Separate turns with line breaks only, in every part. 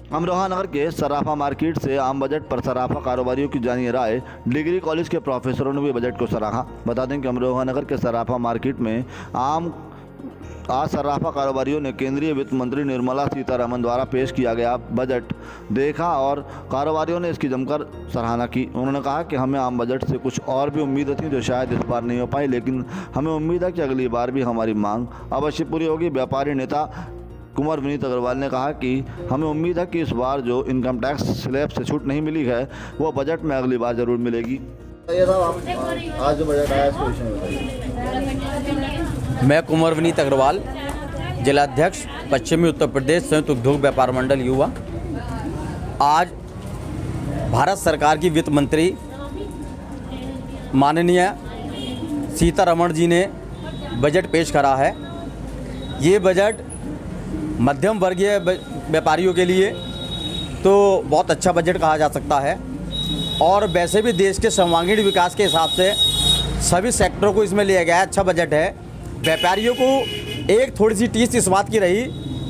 अमरोहा नगर के सराफा मार्केट से आम बजट पर सराफा कारोबारियों की जानिए राय। डिग्री कॉलेज के प्रोफेसरों ने भी बजट को सराहा। बता दें कि अमरोहा नगर के सराफा मार्केट में आज सराफा कारोबारियों ने केंद्रीय वित्त मंत्री निर्मला सीतारमण द्वारा पेश किया गया बजट देखा और कारोबारियों ने इसकी जमकर सराहना की। उन्होंने कहा कि हमें आम बजट से कुछ और भी उम्मीद थी जो शायद इस बार नहीं हो पाई, लेकिन हमें उम्मीद है कि अगली बार भी हमारी मांग अवश्य पूरी होगी। व्यापारी नेता कुंवर विनीत अग्रवाल ने कहा कि हमें उम्मीद है कि इस बार जो इनकम टैक्स स्लैब से छूट नहीं मिली है वो बजट में अगली बार जरूर मिलेगी। आज जो बजट आया इसके विषय में बताइए।
मैं कुंवर विनीत अग्रवाल, जिलाध्यक्ष पश्चिमी उत्तर प्रदेश संयुक्त उद्योग व्यापार मंडल युवा। आज भारत सरकार की वित्त मंत्री माननीय सीतारमण जी ने बजट पेश करा है। ये बजट मध्यम वर्गीय व्यापारियों के लिए तो बहुत अच्छा बजट कहा जा सकता है और वैसे भी देश के सर्वांगीण विकास के हिसाब से सभी सेक्टरों को इसमें लिया गया है। अच्छा बजट है। व्यापारियों को एक थोड़ी सी टीस इस बात की रही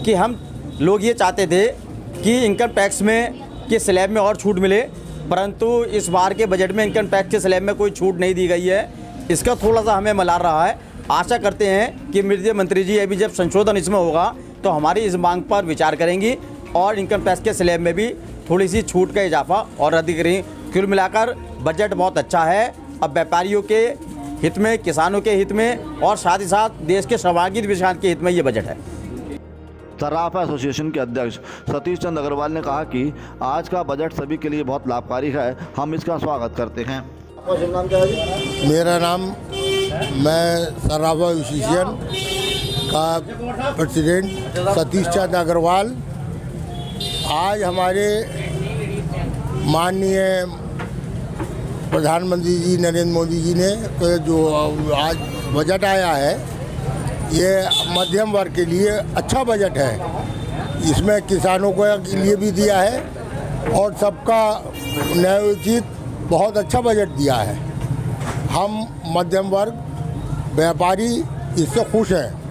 कि हम लोग ये चाहते थे कि इनकम टैक्स में के स्लैब में और छूट मिले, परंतु इस बार के बजट में इनकम टैक्स के स्लैब में कोई छूट नहीं दी गई है। इसका थोड़ा सा हमें मलाल रहा है। आशा करते हैं कि वित्त मंत्री जी अभी जब संशोधन इसमें होगा तो हमारी इस मांग पर विचार करेंगी और इनकम टैक्स के स्लैब में भी थोड़ी सी छूट का इजाफा और रद्द करेंगी। कुल मिलाकर बजट बहुत अच्छा है। अब व्यापारियों के हित में, किसानों के हित में और साथ ही साथ देश के सर्वांगीण विकास के हित में ये बजट है।
सराफा एसोसिएशन के अध्यक्ष सतीश चंद अग्रवाल ने कहा कि आज का बजट सभी के लिए बहुत लाभकारी है। हम इसका स्वागत करते हैं। आपका नाम क्या है?
मेरा नाम, मैं सराफा एसोसिएशन का प्रेसिडेंट सतीश चंद अग्रवाल। आज हमारे माननीय प्रधानमंत्री जी नरेंद्र मोदी जी ने जो आज बजट आया है ये मध्यम वर्ग के लिए अच्छा बजट है। इसमें किसानों के लिए भी दिया है और सबका न्यायोचित बहुत अच्छा बजट दिया है। हम मध्यम वर्ग व्यापारी इससे खुश हैं।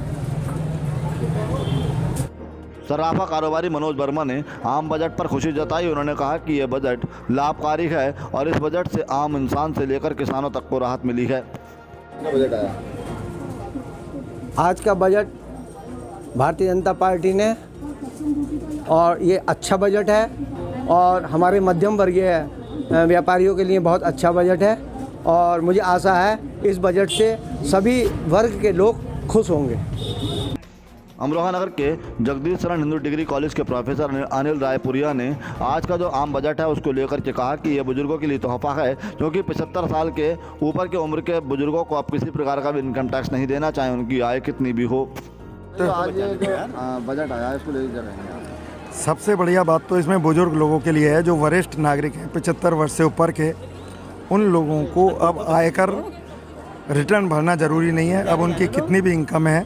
सराफा कारोबारी मनोज वर्मा ने आम बजट पर खुशी जताई। उन्होंने कहा कि यह बजट लाभकारी है और इस बजट से आम इंसान से लेकर किसानों तक को राहत मिली है। बजट आया
आज का बजट भारतीय जनता पार्टी ने, और ये अच्छा बजट है और हमारे मध्यम वर्गीय व्यापारियों के लिए बहुत अच्छा बजट है और मुझे आशा है इस बजट से सभी वर्ग के लोग खुश होंगे।
अमरोहा नगर के जगदीश शरण हिंदू डिग्री कॉलेज के प्रोफेसर अनिल रायपुरिया ने आज का जो आम बजट है उसको लेकर के कहा कि यह बुजुर्गों के लिए तोहफा है, क्योंकि 75 साल के ऊपर के उम्र के बुजुर्गों को अब किसी प्रकार का भी इनकम टैक्स नहीं देना, चाहे उनकी आय कितनी भी हो। तो आज ये जो बजट आया इसको लेकर
सबसे बढ़िया बात तो इसमें बुजुर्ग लोगों के लिए है, जो वरिष्ठ नागरिक हैं 75 वर्ष से ऊपर के, उन लोगों को अब आयकर रिटर्न भरना ज़रूरी नहीं है। अब उनकी कितनी भी इनकम है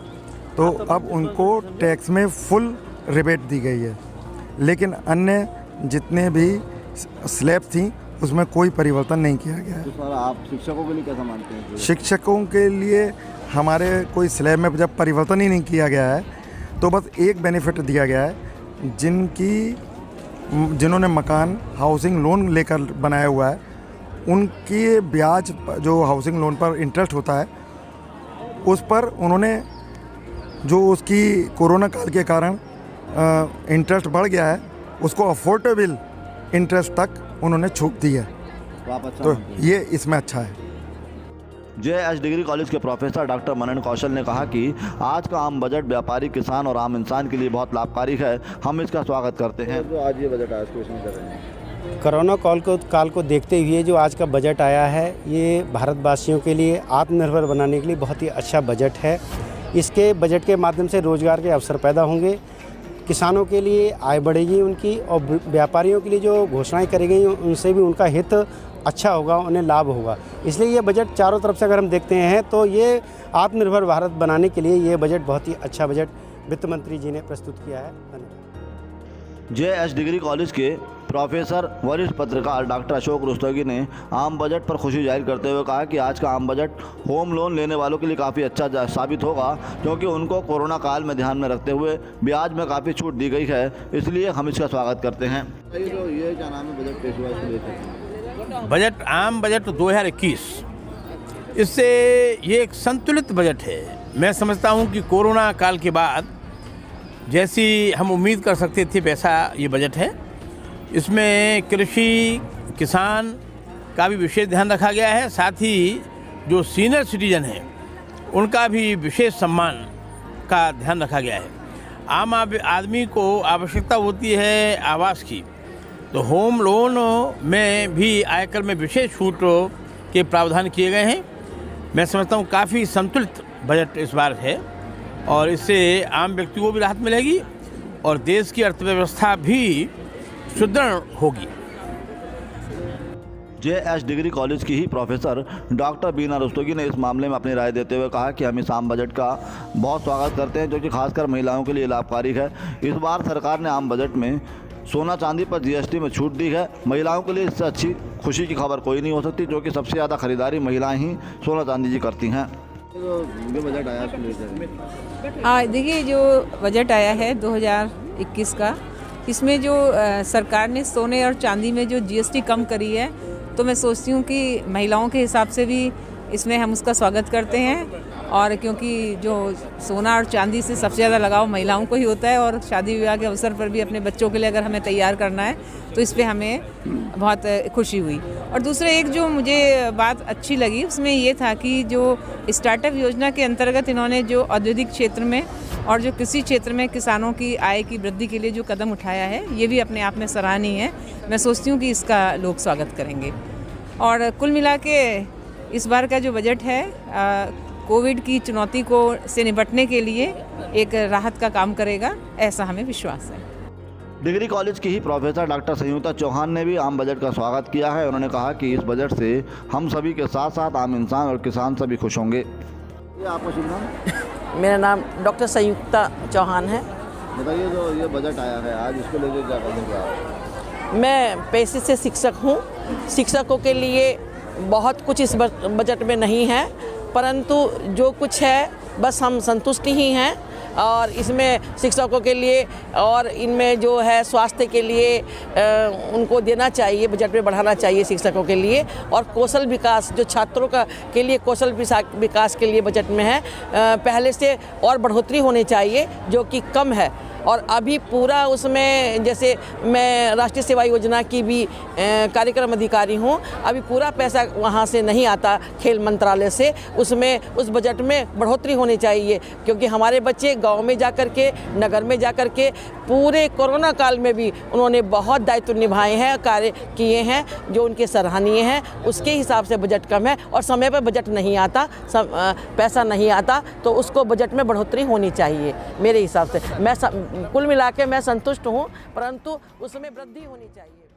तो अब उनको टैक्स में फुल रिबेट दी गई है, लेकिन अन्य जितने भी स्लैब थी उसमें कोई परिवर्तन नहीं किया गया है।
तो सर आप शिक्षकों के लिए कैसा मानते हैं?
शिक्षकों के लिए हमारे कोई स्लैब में जब परिवर्तन ही नहीं किया गया है तो बस एक बेनिफिट दिया गया है, जिन्होंने मकान हाउसिंग लोन लेकर बनाया हुआ है उनके ब्याज जो हाउसिंग लोन पर इंटरेस्ट होता है उस पर उन्होंने जो उसकी कोरोना काल के कारण इंटरेस्ट बढ़ गया है उसको अफोर्डेबल इंटरेस्ट तक उन्होंने छूट दी है। तो ये इसमें अच्छा है।
JH डिग्री कॉलेज के प्रोफेसर डॉक्टर मनन कौशल ने कहा कि आज का आम बजट व्यापारी, किसान और आम इंसान के लिए बहुत लाभकारी है। हम इसका स्वागत करते हैं। तो आज ये बजट आया इसको कर रहे हैं।
कोरोना काल को देखते हुए जो आज का बजट आया है ये भारतवासियों के लिए आत्मनिर्भर बनाने के लिए बहुत ही अच्छा बजट है। इसके बजट के माध्यम से रोज़गार के अवसर पैदा होंगे, किसानों के लिए आय बढ़ेगी उनकी, और व्यापारियों के लिए जो घोषणाएं करी गई उनसे भी उनका हित अच्छा होगा, उन्हें लाभ होगा। इसलिए ये बजट चारों तरफ से अगर हम देखते हैं तो ये आत्मनिर्भर भारत बनाने के लिए ये बजट बहुत ही अच्छा बजट वित्त मंत्री जी ने प्रस्तुत किया है। धन्यवाद।
JH डिग्री कॉलेज के प्रोफेसर वरिष्ठ पत्रकार डॉक्टर अशोक रुस्तगी ने आम बजट पर खुशी जाहिर करते हुए कहा कि आज का आम बजट होम लोन लेने वालों के लिए काफ़ी अच्छा साबित होगा, क्योंकि उनको कोरोना काल में ध्यान में रखते हुए ब्याज में काफ़ी छूट दी गई है, इसलिए हम इसका स्वागत करते हैं। ये क्या नाम है बजट पेश हुआ इसको
बजट आम बजट 2021 इससे ये एक संतुलित बजट है। मैं समझता हूँ कि कोरोना काल के बाद जैसी हम उम्मीद कर सकते थे वैसा ये बजट है। इसमें कृषि किसान का भी विशेष ध्यान रखा गया है, साथ ही जो सीनियर सिटीजन हैं उनका भी विशेष सम्मान का ध्यान रखा गया है। आम आदमी को आवश्यकता होती है आवास की, तो होम लोन में भी आयकर में विशेष छूट के प्रावधान किए गए हैं। मैं समझता हूँ काफ़ी संतुलित बजट इस बार है और इससे आम व्यक्ति को भी राहत मिलेगी और देश की अर्थव्यवस्था भी सुदृढ़ होगी।
JS डिग्री कॉलेज की ही प्रोफेसर डॉक्टर बीना रुस्तगी ने इस मामले में अपनी राय देते हुए कहा कि हम इस आम बजट का बहुत स्वागत करते हैं, जो कि खासकर महिलाओं के लिए लाभकारी है। इस बार सरकार ने आम बजट में सोना चांदी पर GST में छूट दी है। महिलाओं के लिए इससे अच्छी खुशी की खबर कोई नहीं हो सकती, जो कि सबसे ज़्यादा खरीदारी महिलाएं ही सोना चांदी जी करती हैं। जो बजट आया
देखिए, जो बजट आया है 2021 का, इसमें जो सरकार ने सोने और चांदी में जो GST कम करी है, तो मैं सोचती हूँ कि महिलाओं के हिसाब से भी इसमें हम उसका स्वागत करते हैं। और क्योंकि जो सोना और चांदी से सबसे ज़्यादा लगाव महिलाओं को ही होता है और शादी विवाह के अवसर पर भी अपने बच्चों के लिए अगर हमें तैयार करना है तो इस पे हमें बहुत खुशी हुई। और दूसरा एक जो मुझे बात अच्छी लगी उसमें ये था कि जो स्टार्टअप योजना के अंतर्गत इन्होंने जो औद्योगिक क्षेत्र में और जो कृषि क्षेत्र में किसानों की आय की वृद्धि के लिए जो कदम उठाया है, ये भी अपने आप में सराहनीय है। मैं सोचती हूँ कि इसका लोग स्वागत करेंगे। और कुल मिला के इस बार का जो बजट है कोविड की चुनौती को से निपटने के लिए एक राहत का काम करेगा, ऐसा हमें विश्वास है।
डिग्री कॉलेज की ही प्रोफेसर डॉक्टर संयुक्ता चौहान ने भी आम बजट का स्वागत किया है। उन्होंने कहा कि इस बजट से हम सभी के साथ साथ आम इंसान और किसान सभी खुश होंगे। ये आपका शुभ नाम?
मेरा नाम डॉक्टर संयुक्ता चौहान है।
बताइए, जो ये बजट आया है आज, इसको लेकर क्या कहेंगे?
मैं पेशे से शिक्षक हूँ। शिक्षकों के लिए बहुत कुछ इस बजट में नहीं है, परंतु जो कुछ है बस हम संतुष्ट ही हैं। और इसमें शिक्षकों के लिए और इनमें जो है स्वास्थ्य के लिए उनको देना चाहिए, बजट में बढ़ाना चाहिए शिक्षकों के लिए। और कौशल विकास जो छात्रों का के लिए कौशल विकास के लिए बजट में है, पहले से और बढ़ोतरी होनी चाहिए जो कि कम है। और अभी पूरा उसमें, जैसे मैं राष्ट्रीय सेवा योजना की भी कार्यक्रम अधिकारी हूँ, अभी पूरा पैसा वहाँ से नहीं आता खेल मंत्रालय से। उसमें उस बजट में बढ़ोतरी होनी चाहिए, क्योंकि हमारे बच्चे गांव में जा कर के, नगर में जा कर के पूरे कोरोना काल में भी उन्होंने बहुत दायित्व निभाए हैं, कार्य किए हैं जो उनके सराहनीय हैं। उसके हिसाब से बजट कम है और समय पर बजट नहीं आता, पैसा नहीं आता, तो उसको बजट में बढ़ोतरी होनी चाहिए मेरे हिसाब से। मैं कुल मिला के मैं संतुष्ट हूँ, परंतु उसमें वृद्धि होनी चाहिए।